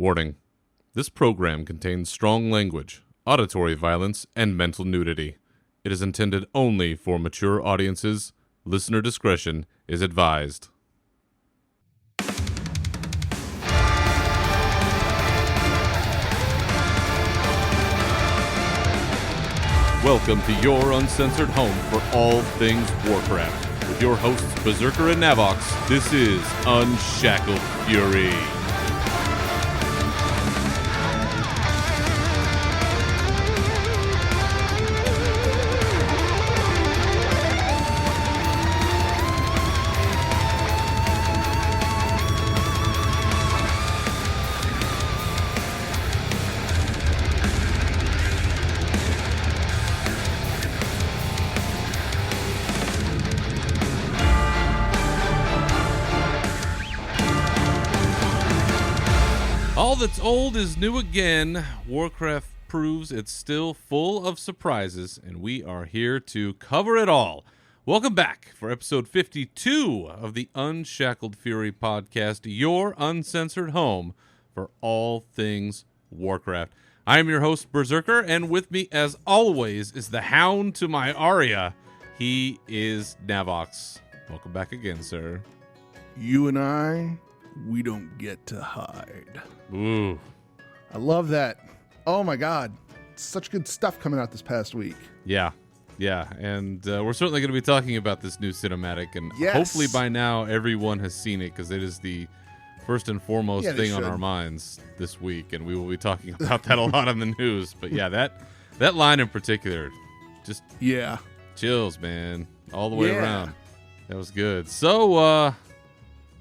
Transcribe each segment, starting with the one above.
Warning. This program contains strong language, auditory violence, and mental nudity. It is intended only for mature audiences. Listener discretion is advised. Welcome to your uncensored home for all things Warcraft. With your hosts, Berzerker and Navox, this is Unshackled Fury. All that's old is new again. Warcraft proves it's still full of surprises, and we are here to cover it all. Welcome back for episode 52 of the Unshackled Fury podcast, your uncensored home for all things Warcraft. I am your host, Berzerker, and with me, as always, is the hound to my Arya. He is Navox. Welcome back again, sir. You and I, we don't get to hide. Ooh. I love that. Oh my God. Such good stuff coming out this past week. Yeah, and we're certainly going to be talking about this new cinematic, and hopefully by now everyone has seen it, because it is the first and foremost thing on our minds this week, and we will be talking about that a lot on the news. But yeah, that line in particular, just chills, man, all the way around. That was good. So,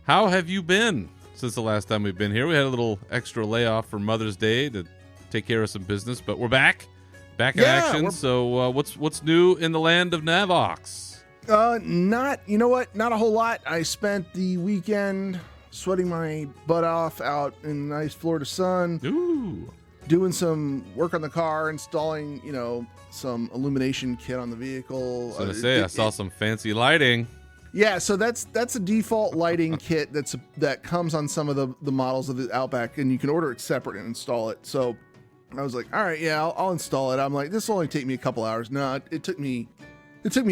how have you been since the last time we've been here? We had a little extra layoff for Mother's Day to take care of some business, but we're back in action. So what's new in the land of Navox? Not a whole lot. I spent the weekend sweating my butt off out in nice Florida sun. Ooh. Doing some work on the car, installing, some illumination kit on the vehicle. I saw some fancy lighting. Yeah, so that's a default lighting kit that comes on some of the models of the Outback, and you can order it separate and install it. So I was like, all right, I'll install it. I'm like, this will only take me a couple hours. No, it took me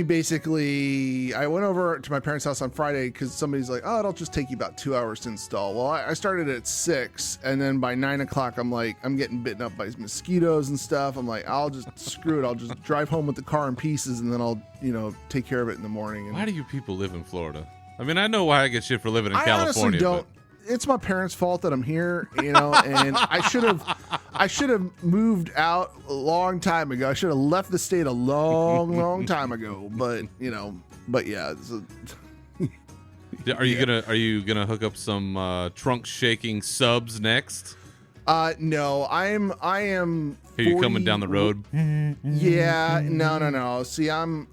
basically, I went over to my parents' house on Friday because somebody's like, oh, it'll just take you about 2 hours to install. Well, I started at 6, and then by 9 o'clock, I'm like, I'm getting bitten up by mosquitoes and stuff. I'm like, I'll just screw it. I'll just drive home with the car in pieces, and then I'll, take care of it in the morning. And why do you people live in Florida? I mean, I know why I get shit for living in California. I honestly don't. It's my parents' fault that I'm here, and I should have moved out a long time ago. I should have left the state a long time ago. But yeah. Are you gonna hook up some trunk shaking subs next? No, I am. 40, are you coming down the road? Yeah, no. See, I'm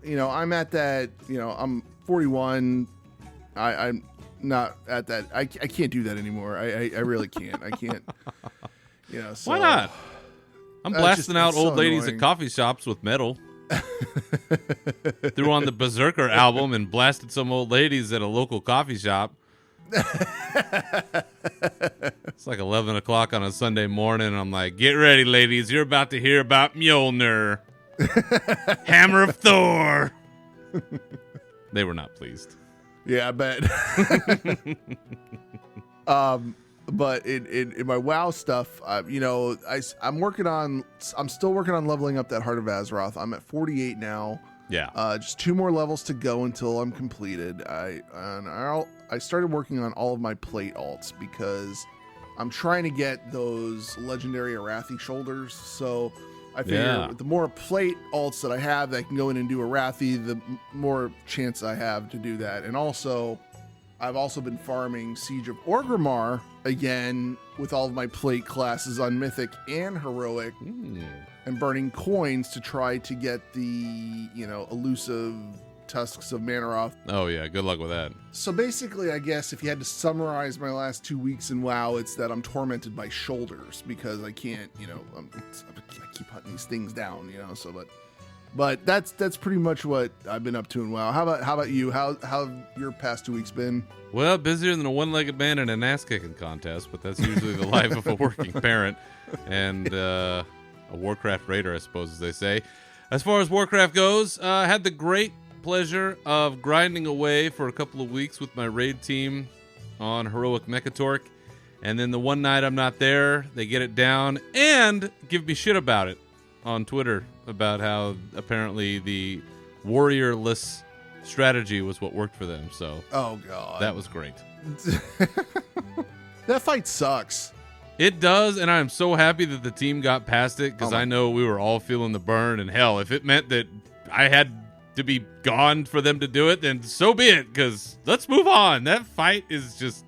at that. I'm 41. I'm not at that. I can't do that anymore. I really can't. I can't. So, why not? I'm blasting out old ladies annoying at coffee shops with metal. Threw on the Berzerker album and blasted some old ladies at a local coffee shop. It's like 11 o'clock on a Sunday morning, and I'm like, get ready, ladies. You're about to hear about Mjolnir. Hammer of Thor. They were not pleased. Yeah, I bet. But in my WoW stuff, I'm still working on leveling up that Heart of Azeroth. I'm at 48 now. Yeah. Just 2 more levels to go until I'm completed. I started working on all of my plate alts because I'm trying to get those legendary Arathi shoulders. So I figure the more plate alts that I have that can go in and do Arathi, the more chance I have to do that. And also, I've also been farming Siege of Orgrimmar again with all of my plate classes on Mythic and Heroic, and burning coins to try to get the, elusive Tusks of Manaroth. Oh yeah, good luck with that. So basically, I guess if you had to summarize my last 2 weeks in WoW, it's that I'm tormented by shoulders because I can't, I keep hunting these things down, But that's pretty much what I've been up to in WoW. How about you? How have your past 2 weeks been? Well, busier than a one-legged man in an ass-kicking contest, but that's usually the life of a working parent and a Warcraft raider, I suppose, as they say. As far as Warcraft goes, I had the great pleasure of grinding away for a couple of weeks with my raid team on Heroic Mechatork. And then the one night I'm not there, they get it down and give me shit about it on Twitter about how apparently the warriorless strategy was what worked for them. So, oh god, that was great. That fight sucks. It does, and I'm so happy that the team got past it because I know we were all feeling the burn. And hell, if it meant that I had to be gone for them to do it, then so be it. Because let's move on. That fight is just.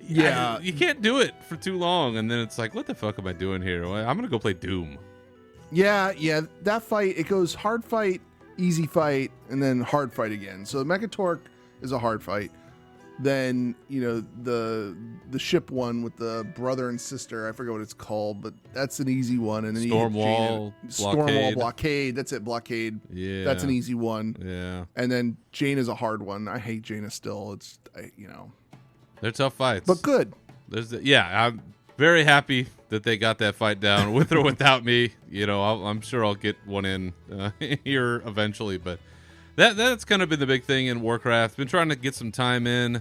Yeah, you can't do it for too long, and then it's like, what the fuck am I doing here? I'm gonna go play Doom. Yeah, that fight, it goes hard fight, easy fight, and then hard fight again. So the Mechatork is a hard fight. Then, the ship one with the brother and sister, I forget what it's called, but that's an easy one. And then Stormwall Blockade, that's it, Blockade. Yeah. That's an easy one. Yeah. And then Jaina's a hard one. I hate Jaina still. They're tough fights. But good. I'm very happy that they got that fight down with or without me. I'm sure I'll get one in here eventually. But that's kind of been the big thing in Warcraft. Been trying to get some time in.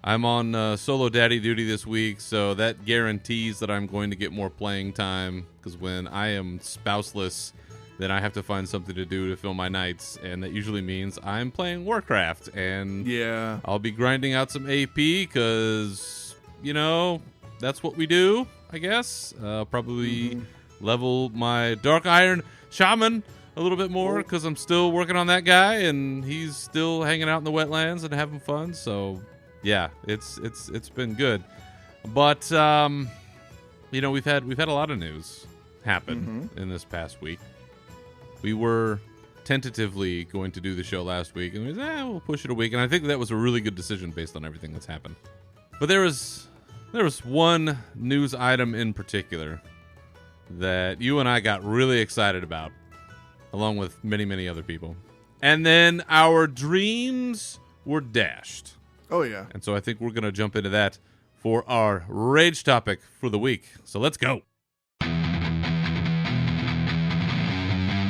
I'm on solo daddy duty this week, so that guarantees that I'm going to get more playing time. Because when I am spouseless, then I have to find something to do to fill my nights, and that usually means I'm playing Warcraft. And yeah, I'll be grinding out some AP because, that's what we do, I guess. Probably level my Dark Iron Shaman a little bit more because I'm still working on that guy, and he's still hanging out in the wetlands and having fun. So, yeah, it's been good. But, we've had a lot of news happen in this past week. We were tentatively going to do the show last week, and we said, we'll push it a week. And I think that was a really good decision based on everything that's happened. But there was one news item in particular that you and I got really excited about, along with many, many other people. And then our dreams were dashed. Oh, yeah. And so I think we're going to jump into that for our rage topic for the week. So let's go.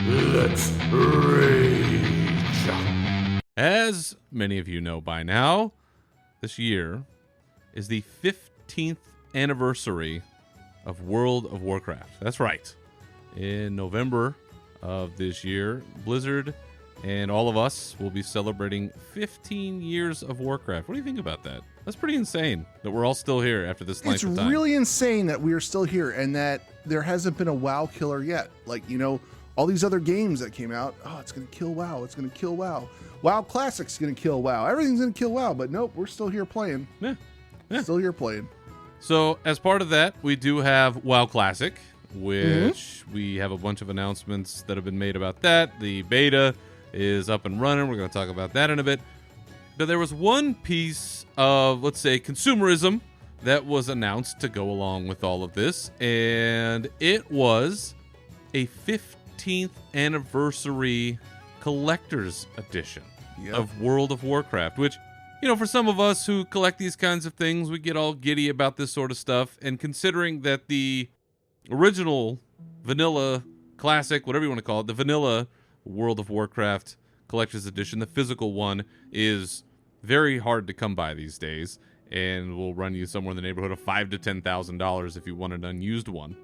Let's rage. As many of you know by now, this year is the 15th anniversary of World of Warcraft. That's right. In November of this year, Blizzard and all of us will be celebrating 15 years of Warcraft. What do you think about that? That's pretty insane that we're all still here after this length of time. It's really insane that we are still here and that there hasn't been a WoW killer yet. All these other games that came out, it's going to kill WoW. It's going to kill WoW. WoW Classic's going to kill WoW. Everything's going to kill WoW, but nope, we're still here playing. Yeah. Still here playing. So as part of that, we do have WoW Classic, which we have a bunch of announcements that have been made about that. The beta is up and running. We're going to talk about that in a bit. But there was one piece of, let's say, consumerism that was announced to go along with all of this, and it was a 15th anniversary collector's edition of World of Warcraft, which, for some of us who collect these kinds of things, we get all giddy about this sort of stuff. And considering that the original vanilla classic, whatever you want to call it, the vanilla World of Warcraft collector's edition, the physical one, is very hard to come by these days and will run you somewhere in the neighborhood of $5,000 to $10,000 if you want an unused one.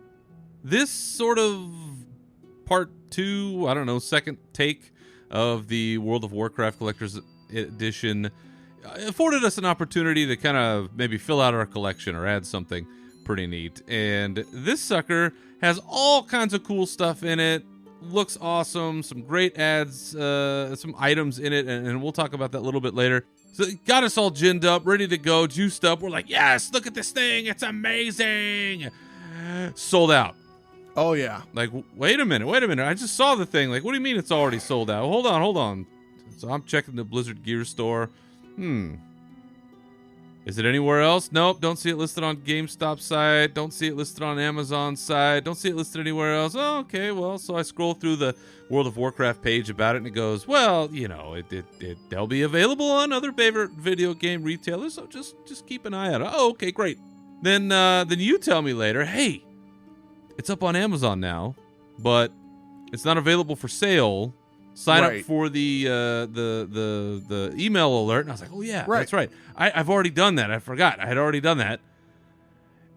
This sort of part two, second take of the World of Warcraft Collector's Edition afforded us an opportunity to kind of maybe fill out our collection or add something pretty neat. And this sucker has all kinds of cool stuff in it. Looks awesome. Some great ads, some items in it, and we'll talk about that a little bit later. So it got us all ginned up, ready to go, juiced up. We're like, yes, look at this thing. It's amazing. Sold out. Oh, yeah. Like, wait a minute. I just saw the thing. Like, what do you mean it's already sold out? Hold on. So I'm checking the Blizzard Gear store. Is it anywhere else? Nope. Don't see it listed on GameStop site. Don't see it listed on Amazon site. Don't see it listed anywhere else. Oh, okay. Well, so I scroll through the World of Warcraft page about it, and it goes, well, they'll be available on other favorite video game retailers. So just keep an eye out. Oh, okay, great. Then you tell me later, hey, it's up on Amazon now, but it's not available for sale. Sign up for the email alert. And I was like, oh, yeah, that's right. I've already done that. I forgot. I had already done that.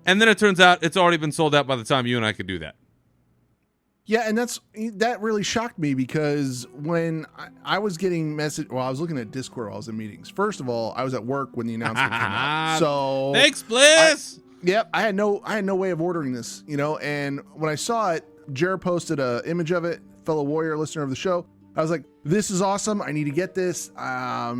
And then it turns out it's already been sold out by the time you and I could do that. Yeah, and that really shocked me because when I was getting I was looking at Discord while I was in meetings. First of all, I was at work when the announcement came out. So thanks, Bliss. I had no way of ordering this, and when I saw it, Jared posted an image of it, fellow warrior listener of the show. I was like, this is awesome. I need to get this. I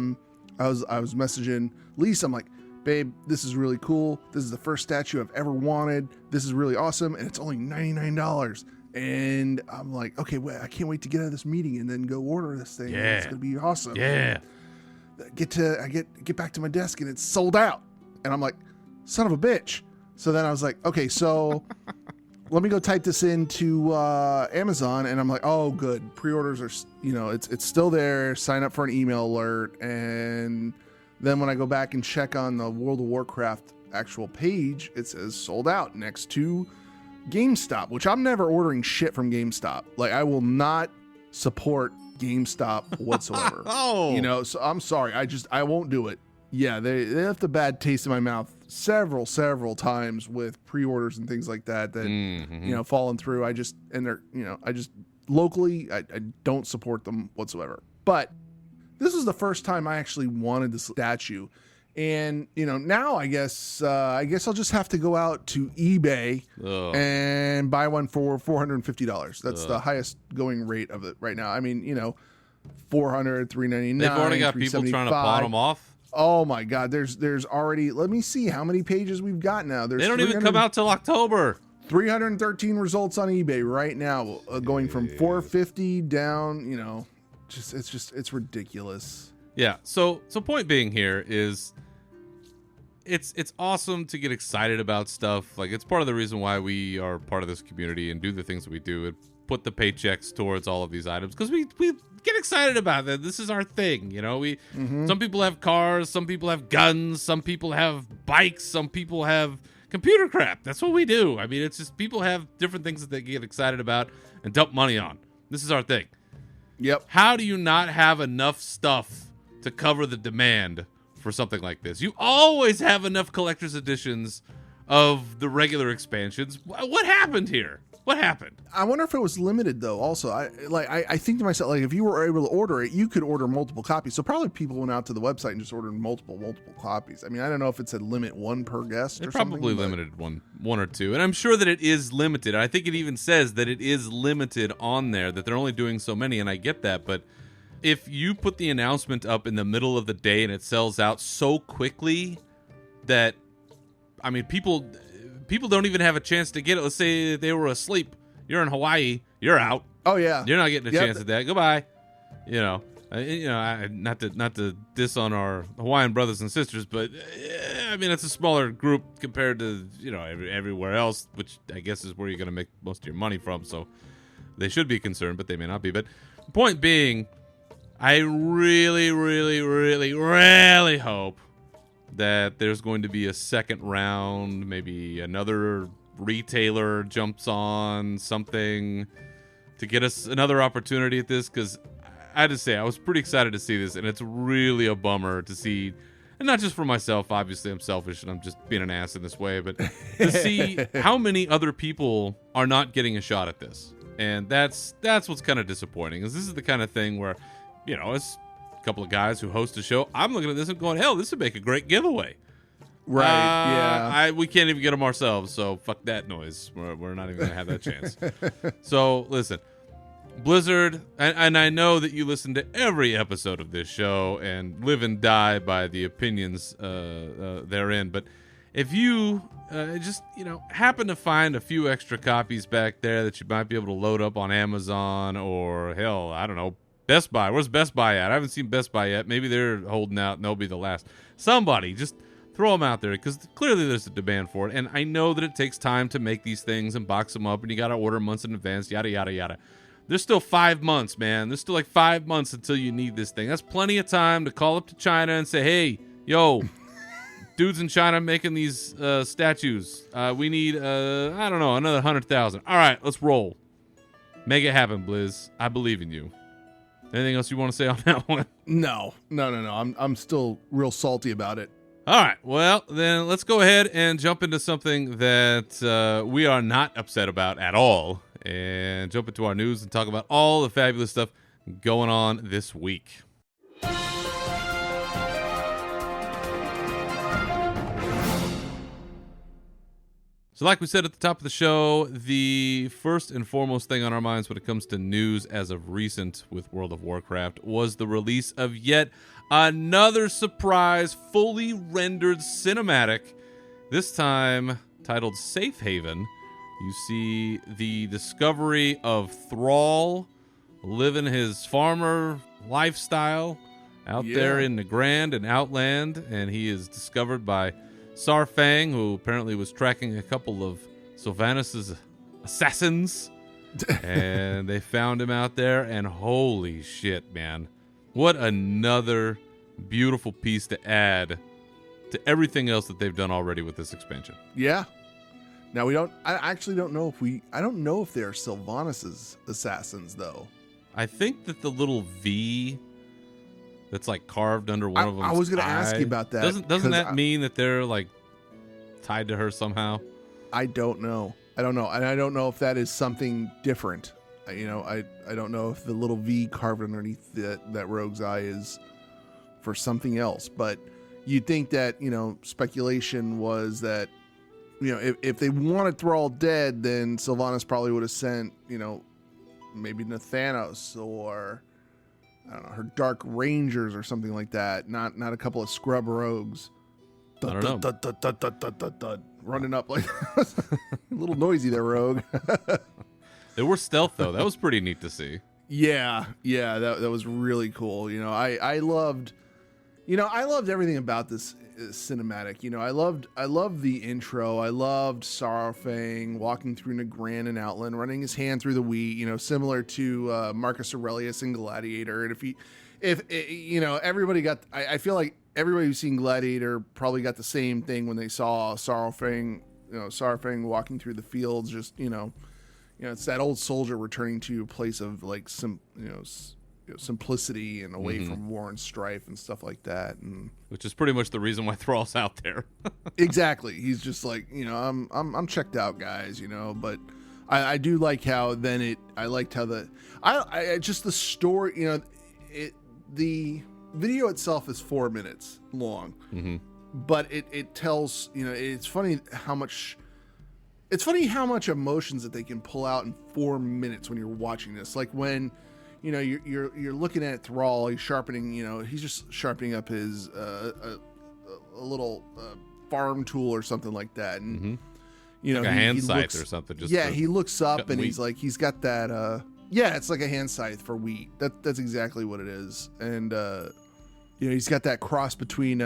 was messaging Lisa. I'm like, babe, this is really cool. This is the first statue I've ever wanted. This is really awesome. And it's only $99. And I'm like, okay, wait, I can't wait to get out of this meeting and then go order this thing. Yeah. It's going to be awesome. Yeah. I get back to my desk and it's sold out. And I'm like, son of a bitch. So then I was like, okay, so let me go type this into Amazon, and I'm like, oh, good. Pre-orders are, it's still there. Sign up for an email alert, and then when I go back and check on the World of Warcraft actual page, it says sold out next to GameStop, which I'm never ordering shit from GameStop. Like, I will not support GameStop whatsoever. So I'm sorry. I won't do it. Yeah, they left a bad taste in my mouth several times with pre-orders and things like that fallen through. I just locally I don't support them whatsoever. But this is the first time I actually wanted this statue, and now I guess I'll just have to go out to eBay and buy one for $450. That's the highest going rate of it right now. I mean, $400, $399. They've already got people trying to pawn them off. Oh my God! There's already. Let me see how many pages we've got now. They don't even come out till October. 313 results on eBay right now, going from 450 down. It's ridiculous. Yeah. So point being here is, it's awesome to get excited about stuff. Like, it's part of the reason why we are part of this community and do the things that we do and put the paychecks towards all of these items, because we get excited about it. This is our thing, Some people have cars, some people have guns, some people have bikes, some people have computer crap. That's what we do. I mean, it's just people have different things that they get excited about and dump money on. This is our thing. Yep. How do you not have enough stuff to cover the demand for something like this? You always have enough collector's editions of the regular expansions. What happened here? What happened? I wonder if it was limited though. Also, I think to myself, like, if you were able to order it, you could order multiple copies. So probably people went out to the website and just ordered multiple copies. I mean, I don't know if it said limit one per guest or something. Probably limited one or two, and I'm sure that it is limited. I think it even says that it is limited on there, that they're only doing so many, and I get that. But if you put the announcement up in the middle of the day and it sells out so quickly that, I mean, people don't even have a chance to get it. Let's say they were asleep. You're in Hawaii. You're out. Oh yeah. You're not getting a chance at that. Goodbye. Not to diss on our Hawaiian brothers and sisters, but I mean, it's a smaller group compared to everywhere else, which I guess is where you're going to make most of your money from. So they should be concerned, but they may not be. But the point being, I really, really, really, really hope that there's going to be a second round, maybe another retailer jumps on something to get us another opportunity at this, because I had to say, I was pretty excited to see this, and it's really a bummer to see, and not just for myself, obviously I'm selfish and I'm just being an ass in this way, but to see how many other people are not getting a shot at this. And that's what's kind of disappointing, is this is the kind of thing where, it's couple of guys who host a show. I'm looking at this and going, hell, this would make a great giveaway. Right. Yeah. We can't even get them ourselves, so fuck that noise. We're not even going to have that chance. So, listen, Blizzard, and I know that you listen to every episode of this show and live and die by the opinions therein, but if you just, happen to find a few extra copies back there that you might be able to load up on Amazon or, hell, I don't know, Best Buy. Where's Best Buy at? I haven't seen Best Buy yet. Maybe they're holding out and they'll be the last. Somebody, just throw them out there because clearly there's a demand for it. And I know that it takes time to make these things and box them up, and you got to order months in advance, yada, yada, yada. There's still 5 months, man. There's still like 5 months until you need this thing. That's plenty of time to call up to China and say, hey, yo, dudes in China making these statues. We need, I don't know, another 100,000. All right, let's roll. Make it happen, Blizz. I believe in you. Anything else you want to say on that one? No. I'm still real salty about it. All right. Well, then let's go ahead and jump into something that we are not upset about at all, and jump into our news and talk about all the fabulous stuff going on this week. So like we said at the top of the show, the first and foremost thing on our minds when it comes to news as of recent with World of Warcraft was the release of yet another surprise, fully rendered cinematic, this time titled Safe Haven. You see the discovery of Thrall living his farmer lifestyle out there in Nagrand and Outland, and he is discovered by Sarfang, who apparently was tracking a couple of Sylvanas' assassins, and they found him out there, and holy shit, man. What another beautiful piece to add to everything else that they've done already with this expansion. Yeah. Now I actually don't know I don't know if they're Sylvanas' assassins, though. I think that the little V that's like carved under one of them. I was going to ask you about that. Doesn't that mean that they're like tied to her somehow? I don't know. And I don't know if that is something different. I don't know if the little V carved underneath that rogue's eye is for something else. But you'd think that, speculation was that, if they wanted Thrall dead, then Sylvanas probably would have sent, maybe Nathanos or, I don't know, her Dark Rangers or something like that. Not a couple of scrub rogues. I don't know. Running up like a little noisy there, rogue. They were stealth, though. That was pretty neat to see. Yeah, that was really cool. I loved everything about this cinematic. I loved the intro. I loved Sarfang walking through Nagrand and Outland, running his hand through the wheat. Similar to Marcus Aurelius in Gladiator. And if everybody got, I feel like everybody who's seen Gladiator probably got the same thing when they saw Sarfang walking through the fields. Just it's that old soldier returning to a place of like some simplicity and away from war and strife and stuff like that, and which is pretty much the reason why Thrall's out there. Exactly. He's just like, I'm checked out, guys. But I do like how then I liked how just the story. The video itself is 4 minutes long, but it tells. It's funny how much emotions that they can pull out in 4 minutes when you're watching this. Like when you're looking at Thrall, he's sharpening. He's just sharpening up his a little farm tool or something like that, and like a hand scythe or something. He looks up and he's like, he's got that. It's like a hand scythe for wheat. That's exactly what it is, and he's got that cross between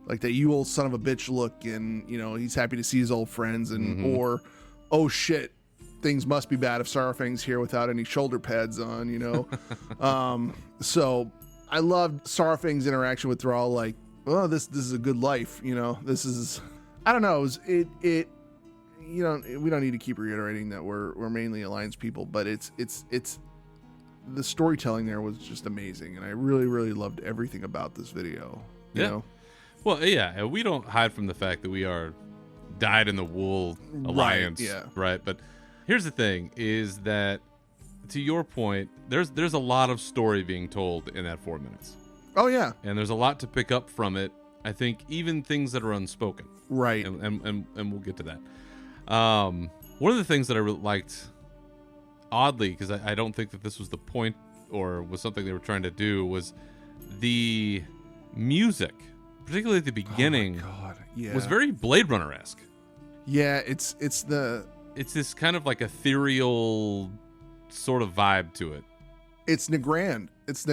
like that you old son of a bitch look, and he's happy to see his old friends, and or oh shit, things must be bad if Sarfang's here without any shoulder pads on. So I loved Sarfang's interaction with Thrall. Like, well, this is a good life. This is, I don't know. It we don't need to keep reiterating that we're mainly Alliance people, but it's the storytelling there was just amazing, and I really, really loved everything about this video. You know? Well, yeah, we don't hide from the fact that we are dyed-in-the-wool Alliance, right? But here's the thing: is that, to your point, there's a lot of story being told in that 4 minutes. Oh yeah, and there's a lot to pick up from it. I think even things that are unspoken, right? And we'll get to that. One of the things that I really liked, oddly, because I don't think that this was the point or was something they were trying to do, was the music, particularly at the beginning. Oh my God. Yeah. Was very Blade Runner-esque. Yeah, it's this kind of like ethereal sort of vibe to it. It's Nagrand. It's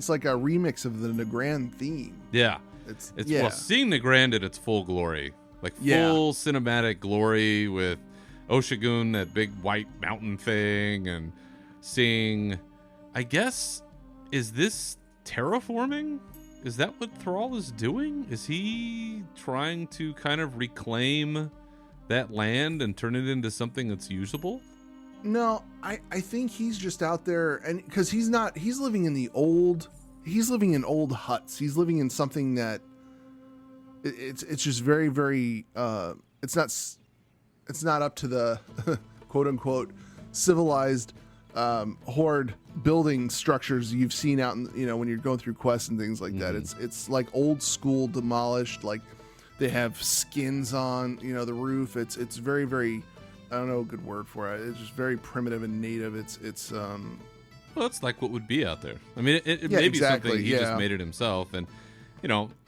like a remix of the Nagrand theme. Yeah. It's well, seeing the Grand at its full glory, like full cinematic glory with Oshigun, that big white mountain thing, and seeing, I guess, is this terraforming? Is that what Thrall is doing? Is he trying to kind of reclaim that land and turn it into something that's usable? No, I think he's just out there, and because he's living in old huts. He's living in something that it's just very, very, it's not up to the quote unquote civilized horde building structures you've seen out in, when you're going through quests and things like that. It's like old school, demolished, like they have skins on, the roof. It's very, very, I don't know a good word for it. It's just very primitive and native. It's well, it's like what would be out there. I mean, it may be something he just made it himself. And,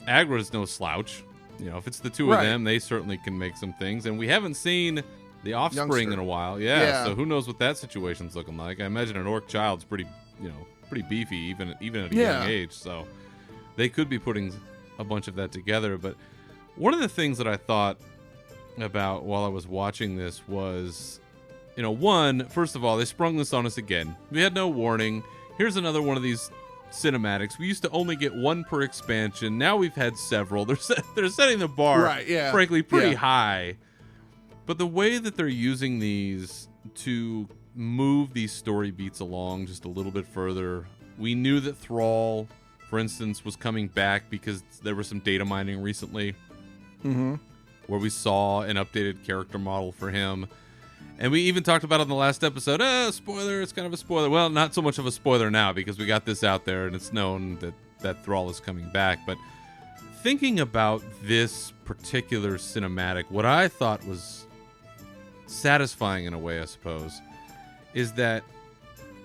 Agra's no slouch. If it's the two of them, they certainly can make some things. And we haven't seen the offspring in a while. Yeah. So who knows what that situation's looking like. I imagine an orc child's pretty beefy, even at a young age. So they could be putting a bunch of that together. But one of the things that I thought about while I was watching this was, first of all, they sprung this on us again. We had no warning. Here's another one of these cinematics. We used to only get one per expansion. Now we've had several. They're setting the bar, frankly, pretty high. But the way that they're using these to move these story beats along just a little bit further, we knew that Thrall, for instance, was coming back because there was some data mining recently. Where we saw an updated character model for him. And we even talked about it on the last episode. Spoiler, it's kind of a spoiler. Well, not so much of a spoiler now because we got this out there and it's known that Thrall is coming back. But thinking about this particular cinematic, what I thought was satisfying in a way, I suppose, is that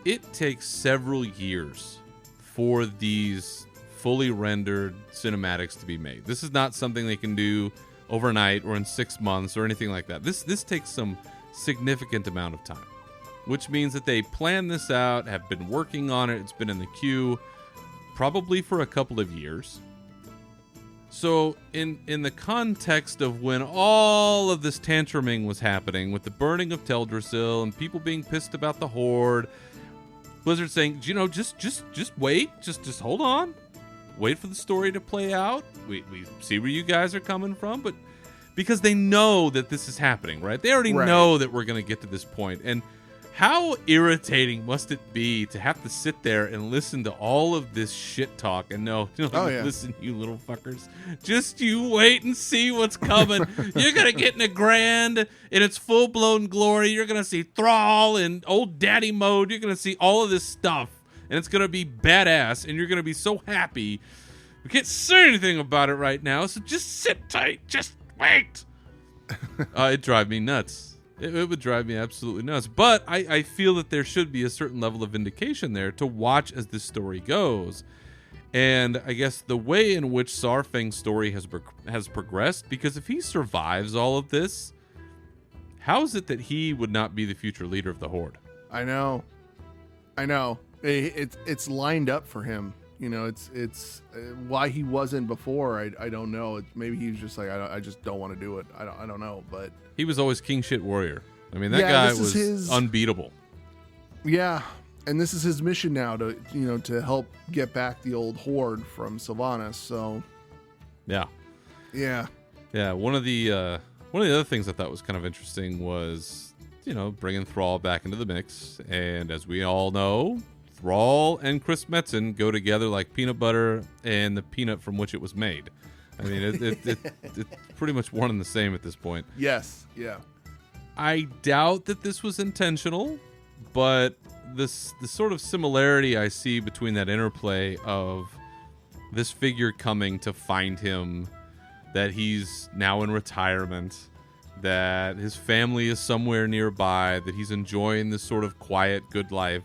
it takes several years for these fully rendered cinematics to be made. This is not something they can do overnight or in 6 months or anything like that. This takes some significant amount of time, which means that they plan this out, have been working on it. It's been in the queue probably for a couple of years. So in the context of when all of this tantruming was happening with the burning of Teldrassil and people being pissed about the Horde, Blizzard saying, just wait, just hold on. Wait for the story to play out. We see where you guys are coming from, but because they know that this is happening, right? They already know that we're going to get to this point. And how irritating must it be to have to sit there and listen to all of this shit talk and listen, you little fuckers. Just you wait and see what's coming. You're going to get in a Grand in its full-blown glory. You're going to see Thrall in old daddy mode. You're going to see all of this stuff. And it's going to be badass, and you're going to be so happy. We can't say anything about it right now, so just sit tight. Just wait. It'd drive me nuts. It would drive me absolutely nuts. But I feel that there should be a certain level of vindication there to watch as this story goes. And I guess the way in which Saurfang's story has progressed, because if he survives all of this, how is it that he would not be the future leader of the Horde? I know. It's lined up for him. It's why he wasn't before. I don't know. Maybe he's just like, I just don't want to do it. I don't know. But he was always king shit warrior. I mean, that guy was unbeatable. Yeah, and this is his mission now to help get back the old Horde from Sylvanas. So yeah. One of the other things I thought was kind of interesting was bringing Thrall back into the mix, and as we all know, Thrall and Chris Metzen go together like peanut butter and the peanut from which it was made. I mean, it's pretty much one and the same at this point. Yes, yeah. I doubt that this was intentional, but the sort of similarity I see between that interplay of this figure coming to find him, that he's now in retirement, that his family is somewhere nearby, that he's enjoying this sort of quiet, good life.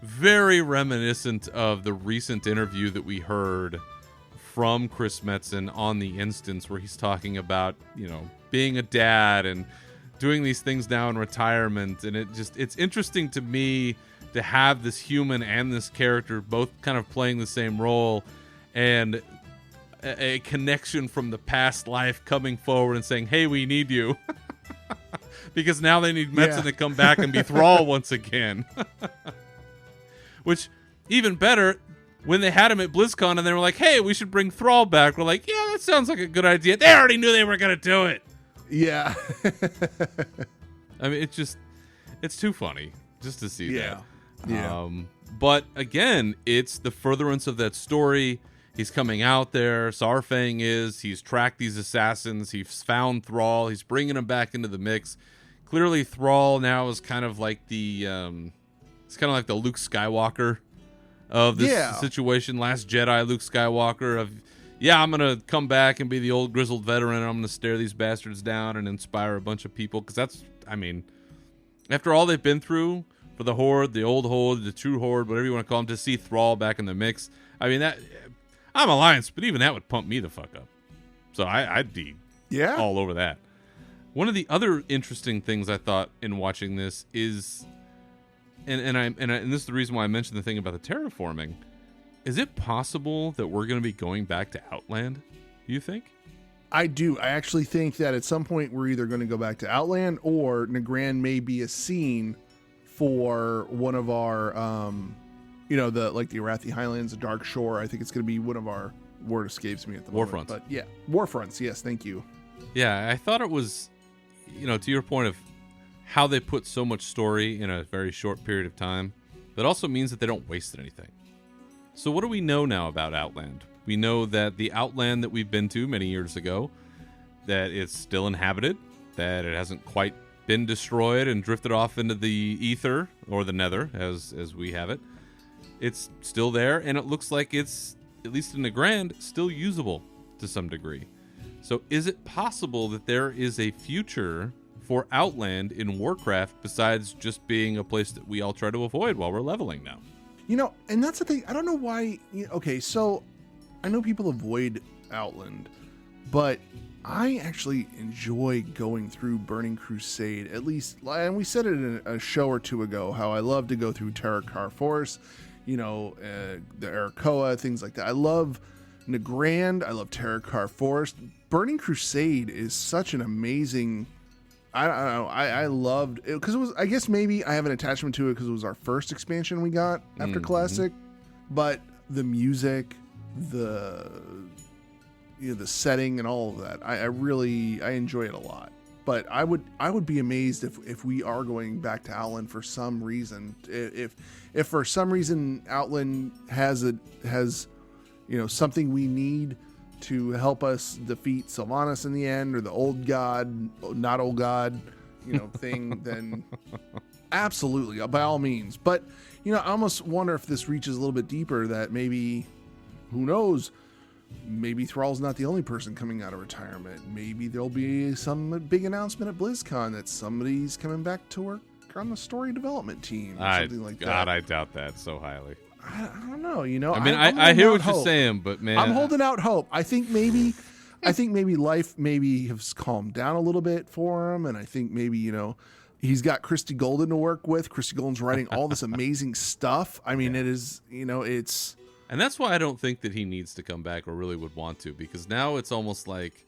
Very reminiscent of the recent interview that we heard from Chris Metzen on the Instance, where he's talking about, being a dad and doing these things now in retirement. And it's interesting to me to have this human and this character both kind of playing the same role. And a connection from the past life coming forward and saying, hey, we need you. Because now they need Metzen to come back and be Thrall once again. Which, even better, when they had him at BlizzCon and they were like, hey, we should bring Thrall back. We're like, yeah, that sounds like a good idea. They already knew they were going to do it. Yeah. I mean, it's too funny just to see that. Yeah. But again, it's the furtherance of that story. He's coming out there. Saurfang he's tracked these assassins. He's found Thrall. He's bringing them back into the mix. Clearly, Thrall now is kind of like the Luke Skywalker of this situation. Last Jedi Luke Skywalker of, I'm going to come back and be the old grizzled veteran. And I'm going to stare these bastards down and inspire a bunch of people. Because after all they've been through for the Horde, the old Horde, the true Horde, whatever you want to call them, to see Thrall back in the mix. I mean, I'm Alliance, but even that would pump me the fuck up. So I'd be all over that. One of the other interesting things I thought in watching this is, and this is the reason why I mentioned the thing about the terraforming. Is it possible that we're going to be going back to Outland? Do you think? I do. I actually think that at some point we're either going to go back to Outland or Nagrand may be a scene for one of our, the Arathi Highlands, the Dark Shore. I think it's going to be one of our, word escapes me at the moment. Warfronts. But yeah, Warfronts. Yes, thank you. Yeah, I thought it was, to your point of how they put so much story in a very short period of time, that also means that they don't waste anything. So what do we know now about Outland? We know that the Outland that we've been to many years ago, that it's still inhabited, that it hasn't quite been destroyed and drifted off into the ether, or the nether, as we have it. It's still there, and it looks like it's, at least in the Grand, still usable to some degree. So is it possible that there is a future for Outland in Warcraft besides just being a place that we all try to avoid while we're leveling now? And that's the thing. I don't know why. Okay, so I know people avoid Outland, but I actually enjoy going through Burning Crusade, at least, and we said it in a show or two ago, how I love to go through Terracar Forest, the Arakoa, things like that. I love Nagrand. I love Terracar Forest. Burning Crusade is such an amazing, I don't know, I loved it because it was, I guess maybe I have an attachment to it because it was our first expansion we got after Classic, but the music, the setting and all of that, I enjoy it a lot. But I would be amazed if we are going back to Outland for some reason. If for some reason Outland has something we need to help us defeat Sylvanas in the end, or the old god, not old god, thing, then absolutely, by all means. But, I almost wonder if this reaches a little bit deeper, that maybe, who knows, maybe Thrall's not the only person coming out of retirement. Maybe there'll be some big announcement at BlizzCon that somebody's coming back to work on the story development team or something like that. God, I doubt that so highly. I don't know, I mean, I hear what you're saying, but man, I'm holding out hope. I think maybe life has calmed down a little bit for him, and I think maybe he's got Christy Golden to work with. Christy Golden's writing all this amazing stuff. I mean, it is it's, and that's why I don't think that he needs to come back or really would want to, because now it's almost like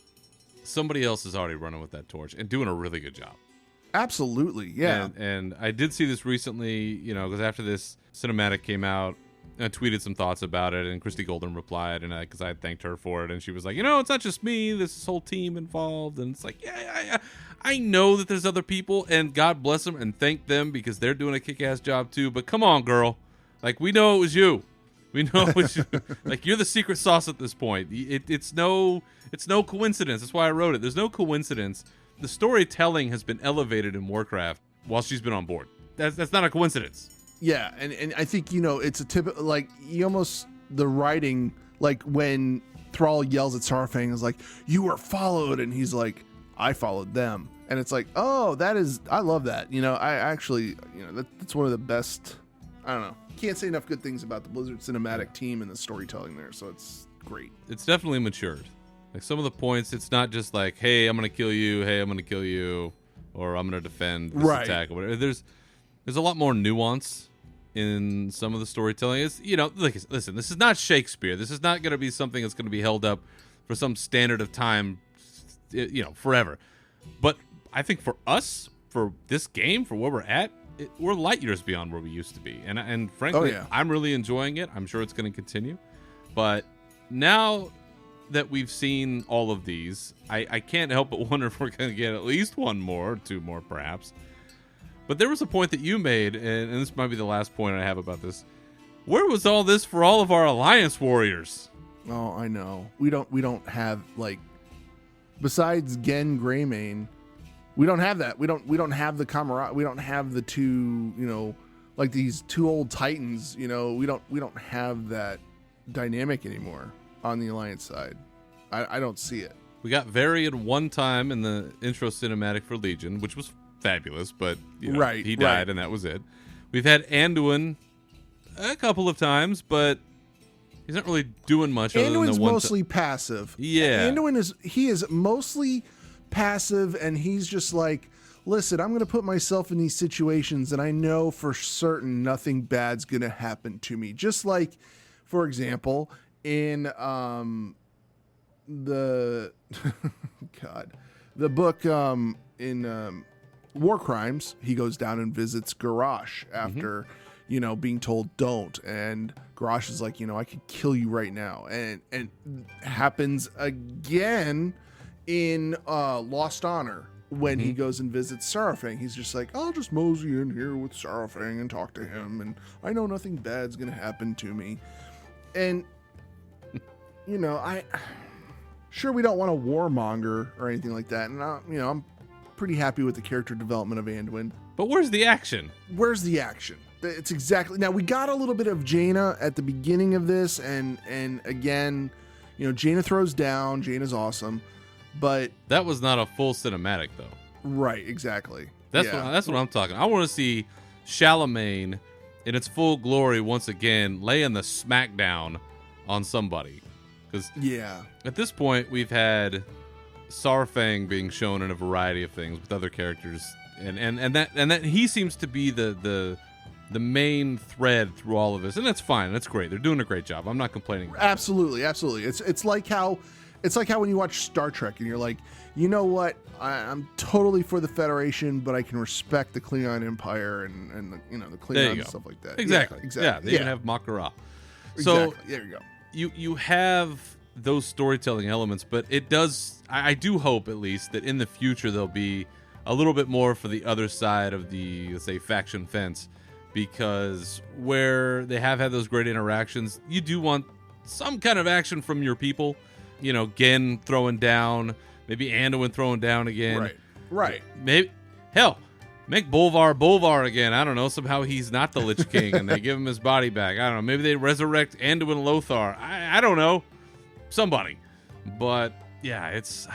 somebody else is already running with that torch and doing a really good job. Absolutely, yeah. And I did see this recently, because after this cinematic came out, I tweeted some thoughts about it, and Christy Golden replied, and because I thanked her for it, and she was like, it's not just me, there's this whole team involved, and it's like, yeah, I know that there's other people, and God bless them, and thank them, because they're doing a kick-ass job too, but come on, girl, like, we know it was you. We know it was you. Like, you're the secret sauce at this point. It's no coincidence. That's why I wrote it. There's no coincidence. The storytelling has been elevated in Warcraft while she's been on board. That's not a coincidence. Yeah, and I think, it's a typical, like, the writing, like, when Thrall yells at Saurfang, is like, you were followed, and he's like, I followed them. And it's like, oh, I love that. I actually, that's one of the best, I don't know. Can't say enough good things about the Blizzard cinematic team and the storytelling there, so it's great. It's definitely matured. Like, some of the points, it's not just like, hey, I'm going to kill you, hey, I'm going to kill you, or I'm going to defend this attack, or whatever. There's a lot more nuance in some of the storytelling. It's, listen, this is not Shakespeare. This is not going to be something that's going to be held up for some standard of time, forever. But I think for us, for this game, for where we're at, we're light years beyond where we used to be. And frankly, I'm really enjoying it. I'm sure it's going to continue. But now that we've seen all of these, I can't help but wonder if we're going to get at least one more, or two more perhaps. But there was a point that you made, and this might be the last point I have about this. Where was all this for all of our Alliance warriors? Oh, I know. We don't have, like, besides Gen Greymane, we don't have that. We don't have the camaraderie. We don't have the two, like these two old titans. We don't have that dynamic anymore on the Alliance side. I don't see it. We got Varian one time in the intro cinematic for Legion, which was fabulous, but he died and that was it. We've had Anduin a couple of times, but he's not really doing much. Anduin's mostly passive. Yeah, Anduin is mostly passive, and he's just like, listen, I'm going to put myself in these situations, and I know for certain nothing bad's going to happen to me. Just like, for example, in the book in War Crimes, he goes down and visits Garrosh after being told don't, and Garrosh is like, I could kill you right now, and happens again in Lost Honor when he goes and visits Sarafang. He's just like, I'll just mosey in here with Sarafang and talk to him, and I know nothing bad's gonna happen to me. And sure, we don't want a warmonger or anything like that, and I'm pretty happy with the character development of Anduin. But where's the action? It's exactly, now we got a little bit of Jaina at the beginning of this, and again, Jaina throws down. Jaina's awesome, but that was not a full cinematic though. Right, exactly. That's what I'm talking. I want to see Charlemagne in its full glory once again, laying the smackdown on somebody. Because at this point we've had Sarfang being shown in a variety of things with other characters, and that he seems to be the main thread through all of this, and that's fine. That's great. They're doing a great job. I'm not complaining. Absolutely. It's like how when you watch Star Trek and you're like, you know what? I'm totally for the Federation, but I can respect the Klingon Empire and the Klingons and stuff like that. Exactly. Yeah, they even have Makara. So exactly. There you go. You have those storytelling elements, but it does. I do hope at least that in the future there'll be a little bit more for the other side of the, let's say, faction fence, because where they have had those great interactions, you do want some kind of action from your people. Gen throwing down, maybe Anduin throwing down again. Right. Maybe, hell, make Bolvar again. I don't know. Somehow he's not the Lich King, and they give him his body back. I don't know. Maybe they resurrect Anduin Lothar. I don't know. Somebody. But yeah, it's.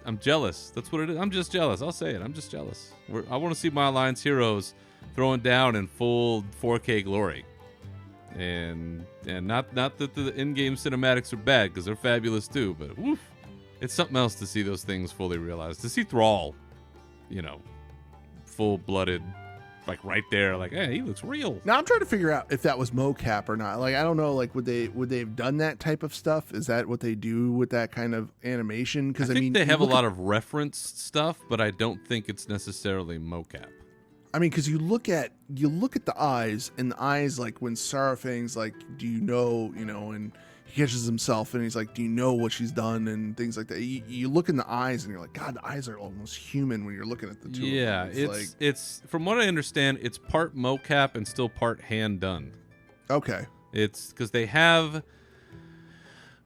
I'm jealous. That's what it is. I'm just jealous. I'll say it. I'm just jealous. I want to see my Alliance heroes throwing down in full 4K glory. And not that the in-game cinematics are bad, because they're fabulous too, but woof, it's something else to see those things fully realized. To see Thrall, full-blooded, like right there, like, hey, he looks real. Now I'm trying to figure out if that was mocap or not. Like, I don't know, like, would they have done that type of stuff? Is that what they do with that kind of animation? Because I think they have a lot of referenced stuff, but I don't think it's necessarily mocap. I mean, because you look at the eyes, and the eyes, like when Sarafang's like, do you know, and he catches himself and he's like, do you know what she's done, and things like that. You look in the eyes and you're like, God, the eyes are almost human when you're looking at the two. Yeah, of them. it's from what I understand, it's part mocap and still part hand done. Okay. It's because they have.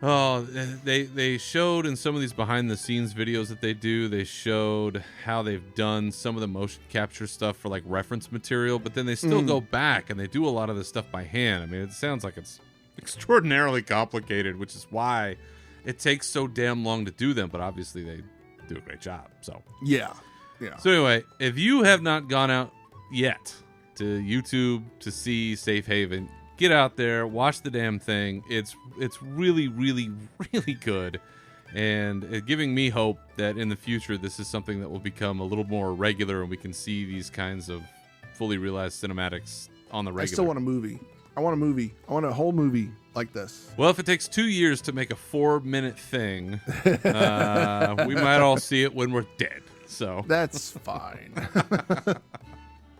Oh, they showed in some of these behind the scenes videos that they do, they showed how they've done some of the motion capture stuff for like reference material, but then they still go back and they do a lot of this stuff by hand. I mean, it sounds like it's extraordinarily complicated, which is why it takes so damn long to do them, but obviously they do a great job. So yeah. So anyway, if you have not gone out yet to YouTube to see Safe Haven, get out there, watch the damn thing. It's really, really, really good, and giving me hope that in the future this is something that will become a little more regular, and we can see these kinds of fully realized cinematics on the regular. I still want a movie. I want a movie. I want a whole movie like this. Well, if it takes 2 years to make a 4-minute thing, we might all see it when we're dead. So that's fine.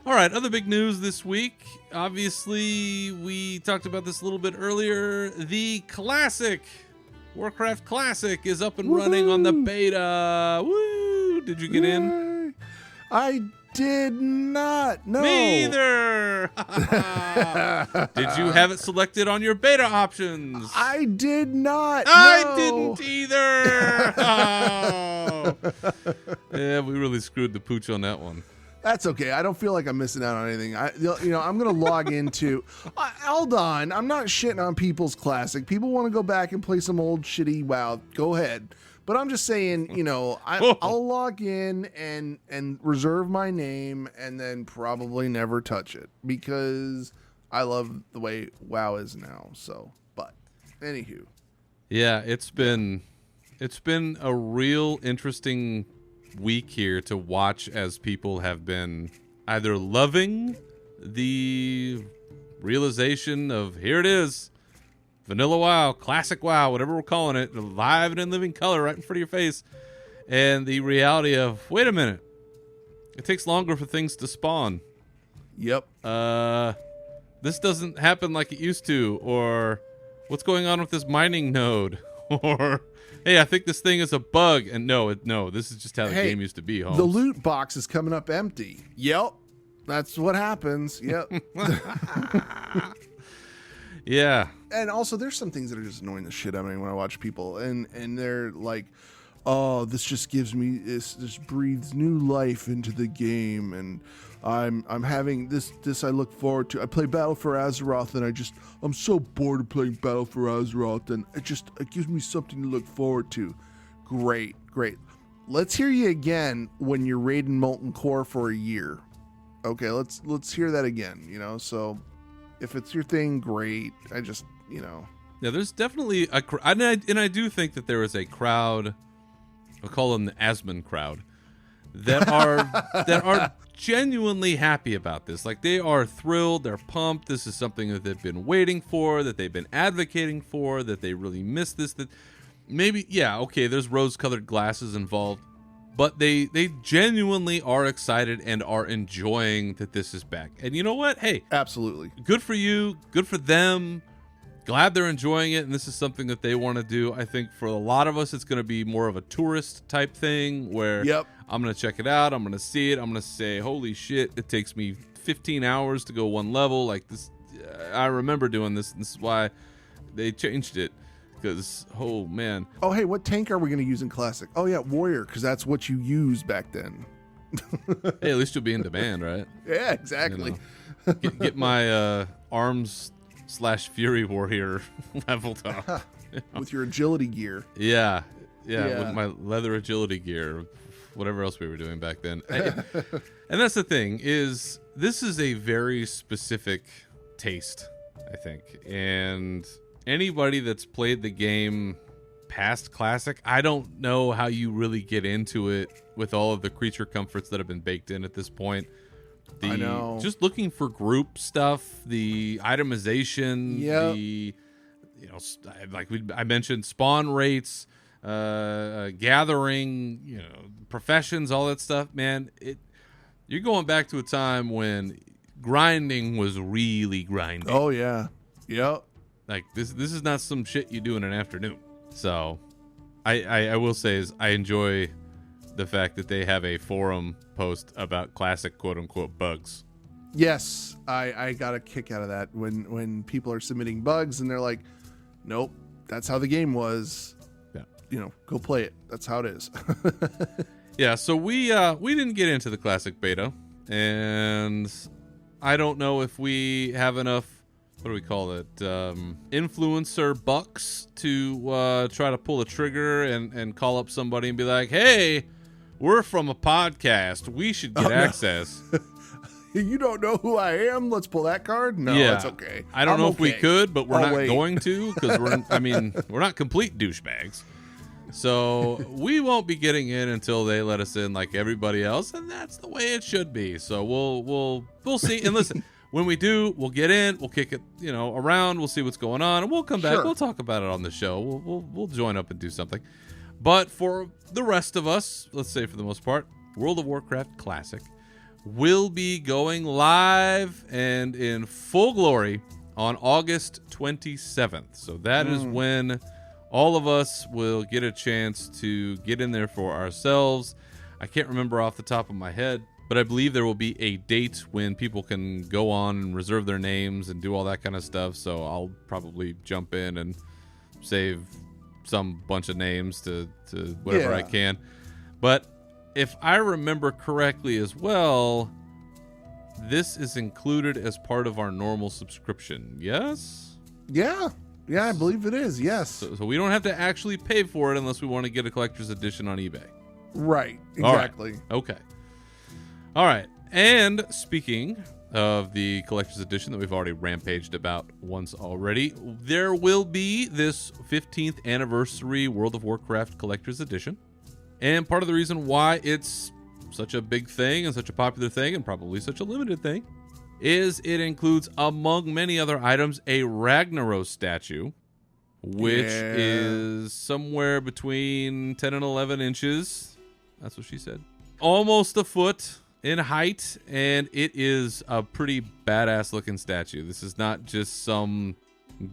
All right, other big news this week. Obviously, we talked about this a little bit earlier. The Classic, Warcraft Classic, is up and running on the beta. Woo! Did you get in? I did not. No. Me either. Did you have it selected on your beta options? I did not. I didn't either. Oh. Yeah, we really screwed the pooch on that one. That's okay. I don't feel like I'm missing out on anything. I'm going to log into. Hold on. I'm not shitting on people's Classic. People want to go back and play some old shitty WoW. Go ahead. But I'm just saying, I'll log in and reserve my name and then probably never touch it because I love the way WoW is now. So, but anywho. Yeah, it's been a real interesting week here to watch as people have been either loving the realization of here it is, vanilla WoW, classic WoW, whatever we're calling it, live and in living color right in front of your face, and the reality of, wait a minute, it takes longer for things to spawn. Yep. This doesn't happen like it used to, or what's going on with this mining node, or hey, I think this thing is a bug, and no, this is just how the game used to be, Holmes. The loot box is coming up empty. Yep. That's what happens. Yep. Yeah. And also, there's some things that are just annoying the shit out of me when I watch people, and they're like, "Oh, this just gives me this breathes new life into the game, and I'm having this I look forward to. I play Battle for Azeroth, and I'm so bored of playing Battle for Azeroth, and it gives me something to look forward to." Great. Let's hear you again when you're raiding Molten Core for a year. Okay, let's hear that again. So. If it's your thing, great. Yeah, there's definitely a crowd, and I do think that there is a crowd. I'll call them the Asmon crowd that are genuinely happy about this. Like, they are thrilled, they're pumped. This is something that they've been waiting for, that they've been advocating for, that they really miss this. That maybe, yeah, okay, there's rose-colored glasses involved. But they genuinely are excited and are enjoying that this is back. And you know what? Hey. Absolutely. Good for you. Good for them. Glad they're enjoying it, and this is something that they want to do. I think for a lot of us, it's going to be more of a tourist type thing where I'm going to check it out. I'm going to see it. I'm going to say, holy shit, it takes me 15 hours to go one level. Like this, I remember doing this, and this is why they changed it. Because, oh, man. Oh, hey, what tank are we going to use in Classic? Oh, yeah, Warrior, because that's what you used back then. Hey, at least you'll be in demand, right? Yeah, exactly. Get my arms/Fury Warrior leveled up. With your agility gear. Yeah, with my leather agility gear, whatever else we were doing back then. And that's the thing, is this is a very specific taste, I think. And anybody that's played the game past Classic, I don't know how you really get into it with all of the creature comforts that have been baked in at this point. I know. Just looking for group stuff, the itemization, I mentioned spawn rates, gathering, professions, all that stuff, man. You're going back to a time when grinding was really grinding. Oh yeah. Yep. Like this is not some shit you do in an afternoon. So I will say is I enjoy the fact that they have a forum post about Classic quote unquote bugs. Yes, I got a kick out of that when people are submitting bugs and they're like, nope, that's how the game was. Yeah. Go play it. That's how it is. Yeah, so we didn't get into the Classic beta, and I don't know if we have enough, what do we call it, influencer bucks to try to pull a trigger and call up somebody and be like, hey, we're from a podcast, we should get access. You don't know who I am? Let's pull that card? No, it's okay. I don't know if we could, but we're not going to, because we're not complete douchebags. So we won't be getting in until they let us in like everybody else, and that's the way it should be. So we'll see. And listen, when we do, we'll get in, we'll kick it, around, we'll see what's going on, and we'll come back. Sure. We'll talk about it on the show. We'll join up and do something. But for the rest of us, let's say for the most part, World of Warcraft Classic will be going live and in full glory on August 27th. So that is when all of us will get a chance to get in there for ourselves. I can't remember off the top of my head, but I believe there will be a date when people can go on and reserve their names and do all that kind of stuff. So I'll probably jump in and save some bunch of names to whatever I can. But if I remember correctly as well, this is included as part of our normal subscription. Yes? Yeah, I believe it is. Yes. So we don't have to actually pay for it unless we want to get a collector's edition on eBay. Right. Exactly. All right. Okay. All right. And speaking of the collector's edition that we've already rampaged about once already, there will be this 15th anniversary World of Warcraft collector's edition. And part of the reason why it's such a big thing and such a popular thing and probably such a limited thing is it includes, among many other items, a Ragnaros statue, which is somewhere between 10 and 11 inches. That's what she said. Almost a foot in height, and it is a pretty badass looking statue. This is not just some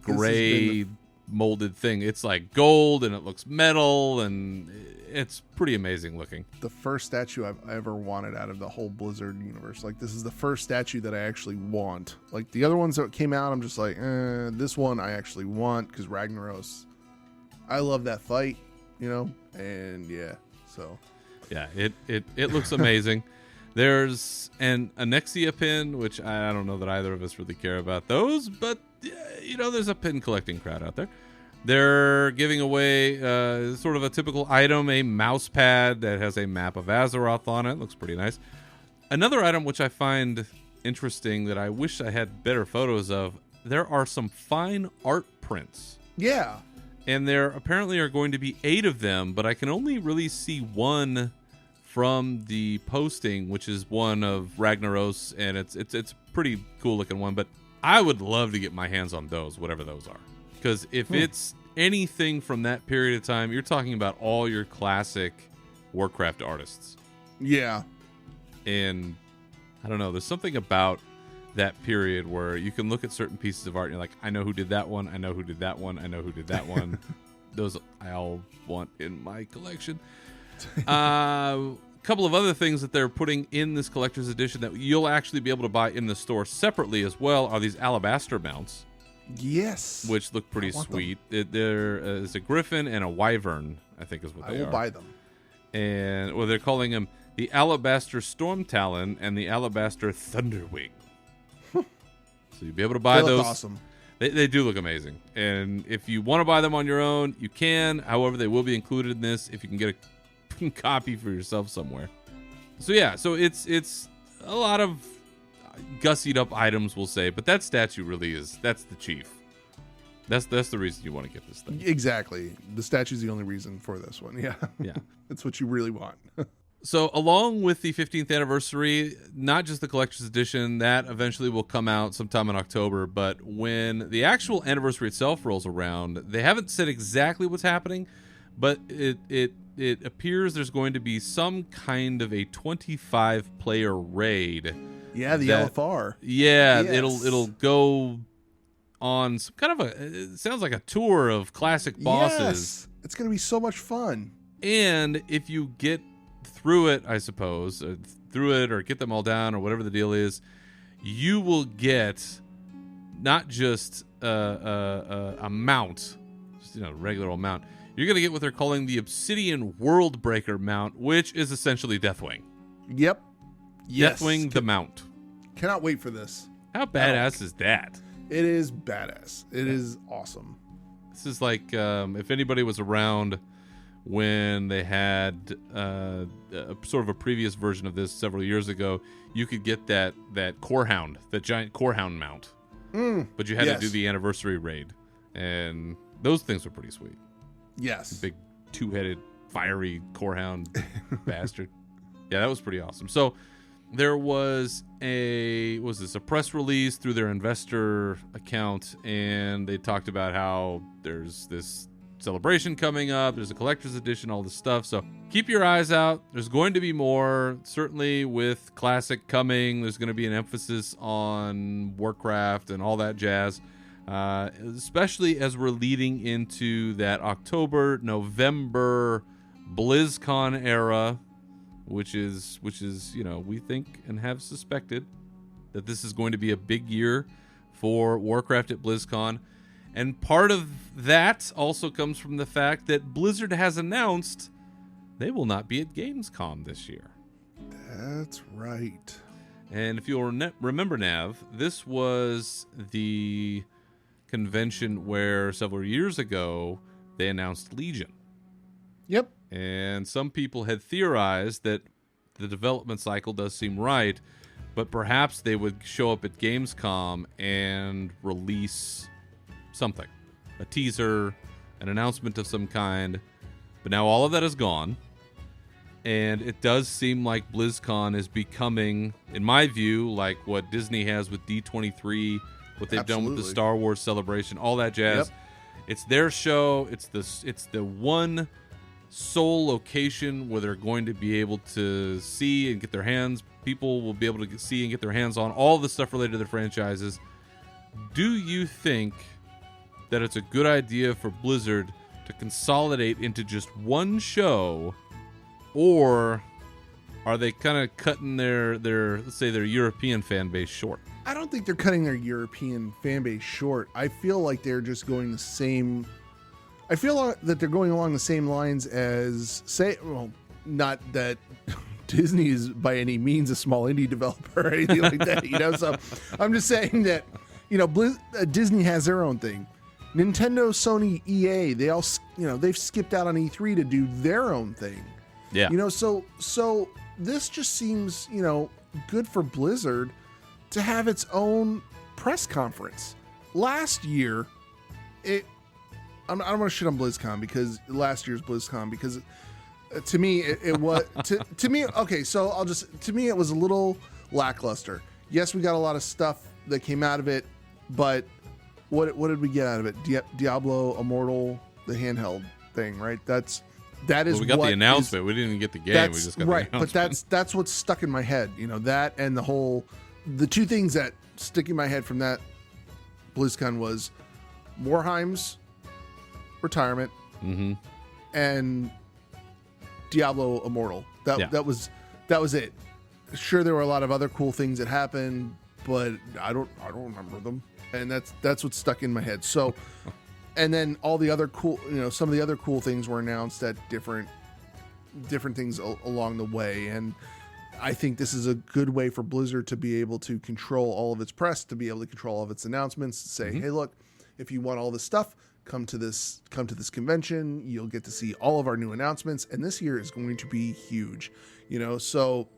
gray molded thing. It's like gold and it looks metal and it's pretty amazing looking. The first statue I've ever wanted out of the whole Blizzard universe. Like, this is the first statue that I actually want. Like, the other ones that came out, I'm just like, this one I actually want because Ragnaros. I love that fight, and yeah, so. Yeah, it looks amazing. There's an Anexia pin, which I don't know that either of us really care about those, but there's a pin collecting crowd out there. They're giving away sort of a typical item, a mouse pad that has a map of Azeroth on it. Looks pretty nice. Another item which I find interesting that I wish I had better photos of, there are some fine art prints. Yeah. And there apparently are going to be 8 of them, but I can only really see one from the posting, which is one of Ragnaros, and it's a pretty cool looking one, but I would love to get my hands on those, whatever those are. Because if it's anything from that period of time, you're talking about all your classic Warcraft artists. Yeah. And I don't know, there's something about that period where you can look at certain pieces of art and you're like, I know who did that one, I know who did that one, I know who did that one. Those I all want in my collection. A couple of other things that they're putting in this collector's edition that you'll actually be able to buy in the store separately as well are these alabaster mounts. Yes. Which look pretty sweet. There is a griffin and a wyvern, I think is what they are. I will buy them. And they're calling them the Alabaster Storm Talon and the Alabaster Thunderwing. So you'll be able to buy those. Awesome. They do look amazing. And if you want to buy them on your own, you can. However, they will be included in this if you can get a copy for yourself somewhere. So yeah, so it's a lot of gussied up items, we'll say, but that statue really that's the chief. That's the reason you want to get this thing. Exactly. The statue's the only reason for this one. Yeah. Yeah. That's what you really want. So along with the 15th anniversary, not just the collector's edition, that eventually will come out sometime in October, but when the actual anniversary itself rolls around, they haven't said exactly what's happening, but it appears there's going to be some kind of a 25-player raid. Yeah, the LFR. Yeah, yes. It'll go on some kind of it sounds like a tour of classic bosses. Yes, it's going to be so much fun. And if you get through it, I suppose, or get them all down or whatever the deal is, you will get not just a mount, just regular old mount. You're going to get what they're calling the Obsidian Worldbreaker mount, which is essentially Deathwing. Yep. Yes. Deathwing the mount. Cannot wait for this. How badass is that? It is badass. It is awesome. This is like if anybody was around when they had sort of a previous version of this several years ago, you could get that Corehound, that giant Corehound mount. But you had to do the anniversary raid. And those things were pretty sweet. Yes. Big two-headed fiery Corehound bastard. Yeah, that was pretty awesome. So there was a press release through their investor account, and they talked about how there's this celebration coming up, there's a collector's edition, all this stuff. So keep your eyes out. There's going to be more. Certainly with Classic coming, there's going to be an emphasis on Warcraft and all that jazz, especially as we're leading into that October, November BlizzCon era, which is, we think and have suspected that this is going to be a big year for Warcraft at BlizzCon. And part of that also comes from the fact that Blizzard has announced they will not be at Gamescom this year. That's right. And if you'll remember, Nav, this was the convention where several years ago they announced Legion. Yep. And some people had theorized that the development cycle does seem right, but perhaps they would show up at Gamescom and release something, a teaser, an announcement of some kind. But now all of that is gone, and it does seem like BlizzCon is becoming, in my view, like what Disney has with D23, what they've done with the Star Wars celebration, all that jazz. Yep. It's their show. It's the one sole location where they're going to be able to see and get their hands. People will be able to see and get their hands on all the stuff related to the franchises. Do you think that it's a good idea for Blizzard to consolidate into just one show, or are they kind of cutting their let's say their European fan base short? I don't think they're cutting their European fan base short. I feel like they're just going the same. I feel that they're going along the same lines as, not that Disney is by any means a small indie developer or anything like that, So I'm just saying that, Disney has their own thing. Nintendo, Sony, EA, they all, they've skipped out on E3 to do their own thing. Yeah. So this just seems, good for Blizzard to have its own press conference. Last year, I don't want to shit on BlizzCon because last year's BlizzCon, because to me it was to me. Okay, so to me it was a little lackluster. Yes, we got a lot of stuff that came out of it, but what did we get out of it? Diablo Immortal, the handheld thing, right? That is. Well, we got the announcement. We didn't even get the game. We just got right, the announcement. but that's what's stuck in my head. That and the two things that stick in my head from that BlizzCon was Morhaim's retirement and Diablo Immortal. That was it. Sure, there were a lot of other cool things that happened, but I don't remember them, and that's what's stuck in my head. So, and then all the other cool, some of the other cool things were announced at different things along the way, and I think this is a good way for Blizzard to be able to control all of its press, to be able to control all of its announcements, say, hey, look, if you want all this stuff, come to this convention. You'll get to see all of our new announcements, and this year is going to be huge. So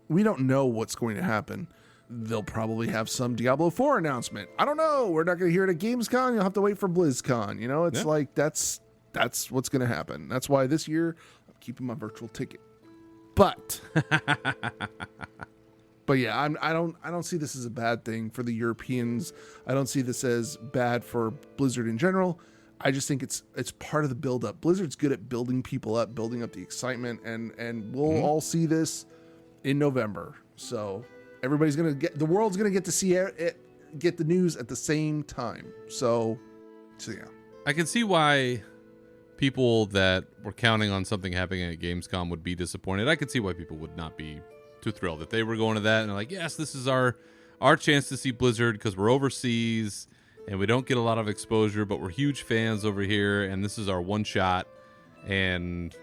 we don't know what's going to happen. They'll probably have some Diablo 4 announcement. I don't know. We're not going to hear it at Gamescom. You'll have to wait for BlizzCon. It's like that's what's going to happen. That's why this year I'm keeping my virtual ticket. But yeah, I don't see this as a bad thing for the Europeans. I don't see this as bad for Blizzard in general. I just think it's part of the build up. Blizzard's good at building people up, building up the excitement, and we'll all see this in November. So everybody's the world's gonna get to see it, get the news at the same time. So yeah, I can see why people that were counting on something happening at Gamescom would be disappointed. I could see why people would not be too thrilled if they were going to that and they're like, yes, this is our chance to see Blizzard because we're overseas and we don't get a lot of exposure, but we're huge fans over here and this is our one shot, and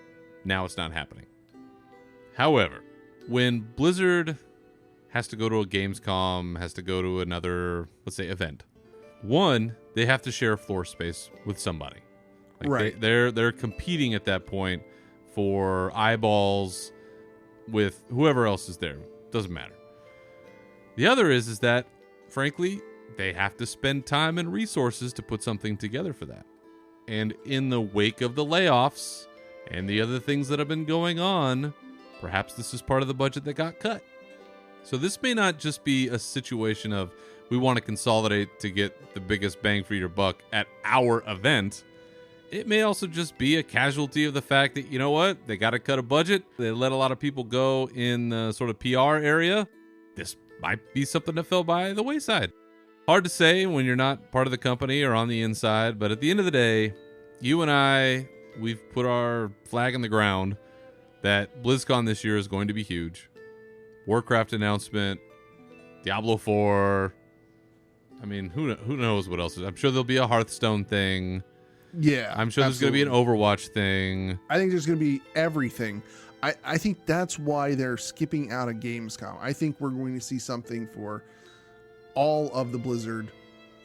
now it's not happening. However, when Blizzard has to go to a Gamescom, has to go to another, let's say, event, one, they have to share floor space with somebody. Right. They're competing at that point for eyeballs with whoever else is there. Doesn't matter. The other is that, frankly, they have to spend time and resources to put something together for that. And in the wake of the layoffs and the other things that have been going on, perhaps this is part of the budget that got cut. So this may not just be a situation of we want to consolidate to get the biggest bang for your buck at our event. It may also just be a casualty of the fact that, you know what, they got to cut a budget. They let a lot of people go in the sort of PR area. This might be something that fell by the wayside. Hard to say when you're not part of the company or on the inside, but at the end of the day, you and I, we've put our flag in the ground that BlizzCon this year is going to be huge. Warcraft announcement, Diablo 4. I mean, who knows what else? I'm sure there'll be a Hearthstone thing. Yeah, I'm sure there's going to be an Overwatch thing. I think there's going to be everything. I think that's why they're skipping out of Gamescom. I think we're going to see something for all of the Blizzard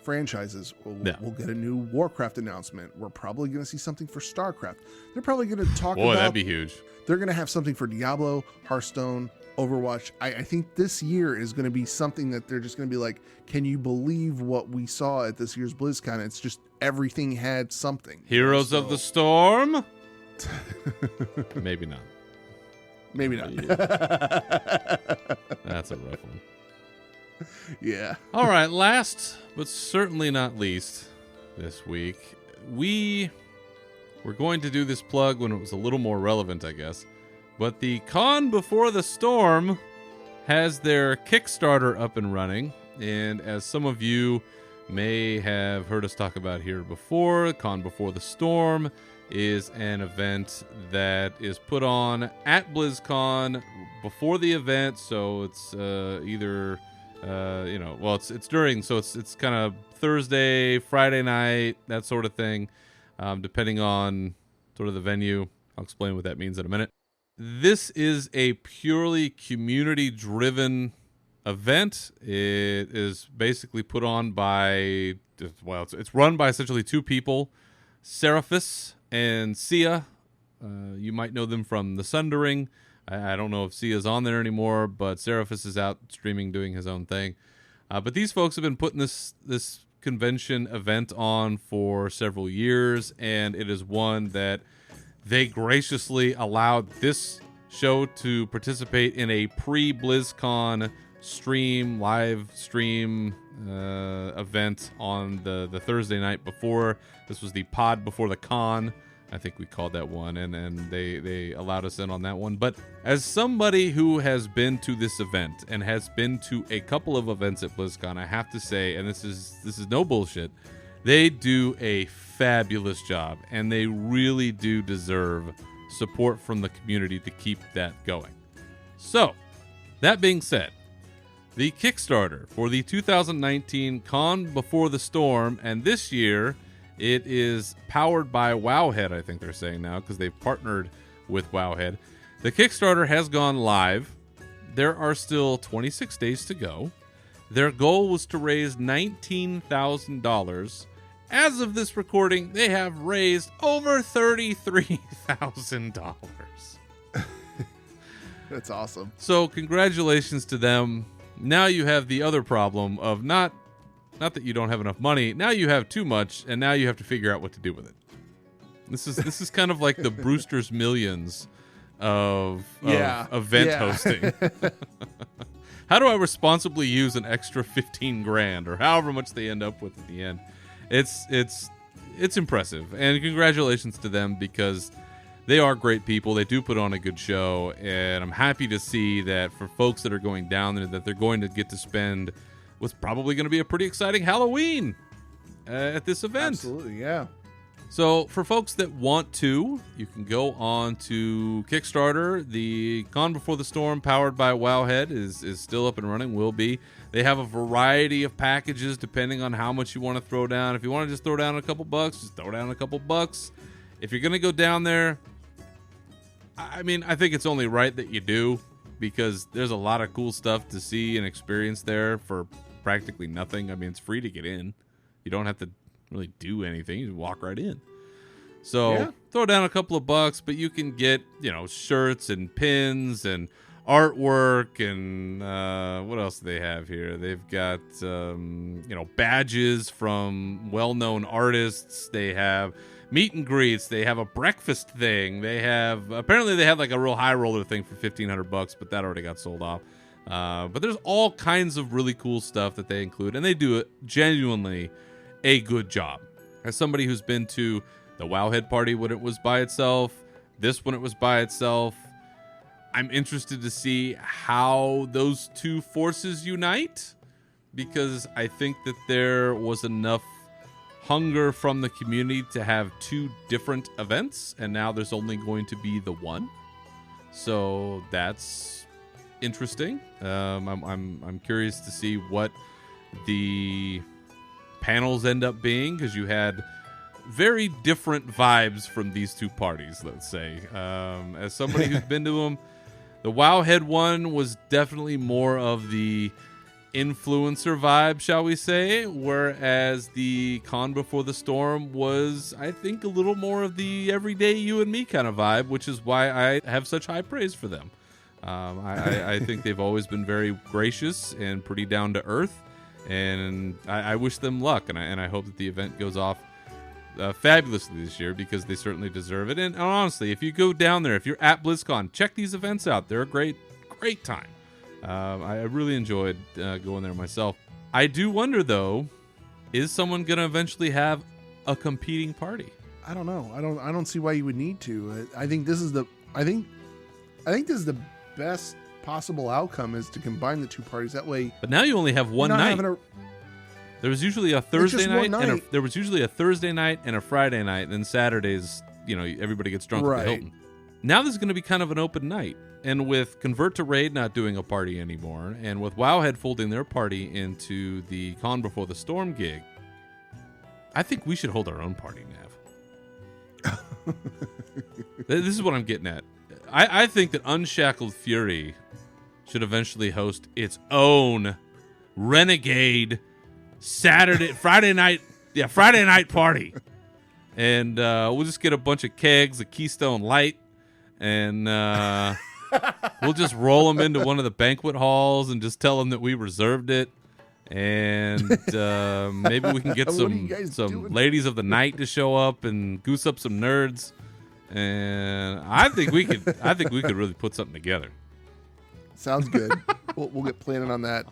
franchises. We'll get a new Warcraft announcement. We're probably going to see something for StarCraft. They're probably going to talk about... Boy, that'd be huge. They're going to have something for Diablo, Hearthstone, Overwatch. I think this year is going to be something that they're just going to be like, can you believe what we saw at this year's BlizzCon? It's just everything had something. Heroes of the Storm? Maybe not. Maybe not. That's a rough one. Yeah. All right, last but certainly not least this week, we were going to do this plug when it was a little more relevant, I guess. But the Con Before the Storm has their Kickstarter up and running. And as some of you may have heard us talk about here before, Con Before the Storm is an event that is put on at BlizzCon before the event. So it's either, it's during. So it's kind of Thursday, Friday night, that sort of thing, depending on sort of the venue. I'll explain what that means in a minute. This is a purely community-driven event. It is basically put on by, it's run by essentially two people, Seraphis and Sia. You might know them from The Sundering. I don't know if Sia's on there anymore, but Seraphis is out streaming, doing his own thing. But these folks have been putting this convention event on for several years, and it is one that they graciously allowed this show to participate in a pre-BlizzCon live stream event on the Thursday night before. This was the pod before the con, I think we called that one, and they allowed us in on that one. But as somebody who has been to this event and has been to a couple of events at BlizzCon, I have to say, and this is no bullshit, they do a fabulous job, and they really do deserve support from the community to keep that going. So, that being said, the Kickstarter for the 2019 Con Before the Storm, and this year it is powered by Wowhead, I think they're saying now, because they've partnered with Wowhead. The Kickstarter has gone live. There are still 26 days to go. Their goal was to raise $19,000. As of this recording, they have raised over $33,000. That's awesome. So congratulations to them. Now you have the other problem of not that you don't have enough money. Now you have too much, and now you have to figure out what to do with it. This is kind of like the Brewster's Millions of event hosting. How do I responsibly use an extra $15,000 or however much they end up with at the end? It's impressive, and congratulations to them because they are great people. They do put on a good show, and I'm happy to see that for folks that are going down there, that they're going to get to spend what's probably going to be a pretty exciting Halloween at this event. Absolutely, yeah. So for folks that want to, you can go on to Kickstarter. The Con Before the Storm, powered by Wowhead, is still up and running, will be. They have a variety of packages depending on how much you want to throw down. If you want to just throw down a couple bucks, just throw down a couple bucks. If you're going to go down there, I mean, I think it's only right that you do, because there's a lot of cool stuff to see and experience there for practically nothing. I mean, it's free to get in. You don't have to really do anything. You just walk right in. So throw down a couple of bucks, but you can get, shirts and pins and artwork and what else do they have here? They've got, badges from well-known artists. They have meet and greets. They have a breakfast thing. Apparently they had like a real high roller thing for $1,500, but that already got sold off. But there's all kinds of really cool stuff that they include, and they do genuinely a good job. As somebody who's been to the Wowhead party when it was by itself, this when it was by itself, I'm interested to see how those two forces unite, because I think that there was enough hunger from the community to have two different events, and now there's only going to be the one. So that's interesting. I'm curious to see what the panels end up being, because you had very different vibes from these two parties, let's say. As somebody who's been to them, the Wowhead one was definitely more of the influencer vibe, shall we say, whereas the Con Before the Storm was, I think, a little more of the everyday you and me kind of vibe, which is why I have such high praise for them. I think they've always been very gracious and pretty down to earth, and I wish them luck, and I hope that the event goes off fabulously this year, because they certainly deserve it. And honestly, if you go down there, if you're at BlizzCon, check these events out. They're a great time. I really enjoyed going there myself. I do wonder, though, is someone going to eventually have a competing party? I don't know. I don't see why you would need to. I think this is the best possible outcome, is to combine the two parties. That way. But now you only have one night. There was usually a Thursday night, there was usually a Thursday night and a Friday night, and then Saturdays, everybody gets drunk at the Hilton. Now there's going to be kind of an open night. And with Convert to Raid not doing a party anymore, and with Wowhead folding their party into the Con Before the Storm gig, I think we should hold our own party, Nav. This is what I'm getting at. I think that Unshackled Fury should eventually host its own Renegade Friday night party. And we'll just get a bunch of kegs, a Keystone Light, and we'll just roll them into one of the banquet halls and just tell them that we reserved it. And maybe we can get some ladies of the night to show up and goose up some nerds. And I think we could really put something together. Sounds good. We'll get planning on that.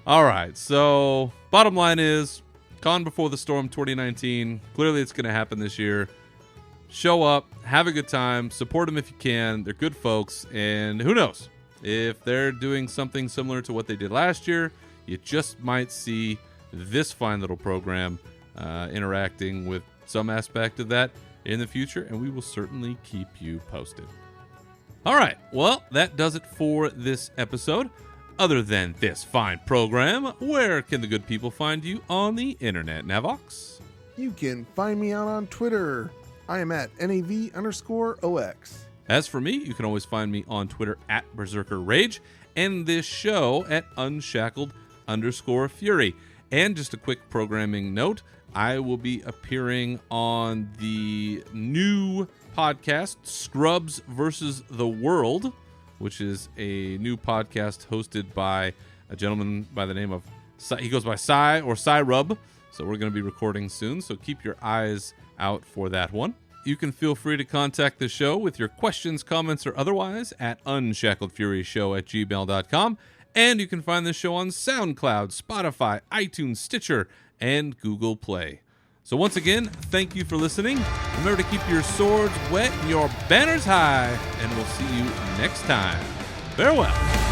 All right. So bottom line is, Con Before the Storm 2019. Clearly, it's going to happen this year. Show up, have a good time, support them if you can. They're good folks, and who knows? If they're doing something similar to what they did last year, you just might see this fine little program interacting with some aspect of that in the future, and we will certainly keep you posted. All right, well, that does it for this episode. Other than this fine program, where can the good people find you on the internet, Navox? You can find me out on Twitter. I am at NAV_OX. As for me, you can always find me on Twitter at Berzerker Rage, and this show at Unshackled_Fury. And just a quick programming note, I will be appearing on the new podcast, Scrubs versus the World, which is a new podcast hosted by a gentleman by the name of, he goes by Cy or Cyrub. So we're going to be recording soon, so keep your eyes out for that one. You can feel free to contact the show with your questions, comments, or otherwise at unshackledfuryshow@gmail.com. And you can find the show on SoundCloud, Spotify, iTunes, Stitcher, and Google Play. So once again, thank you for listening. Remember to keep your swords wet and your banners high, and we'll see you next time. Farewell.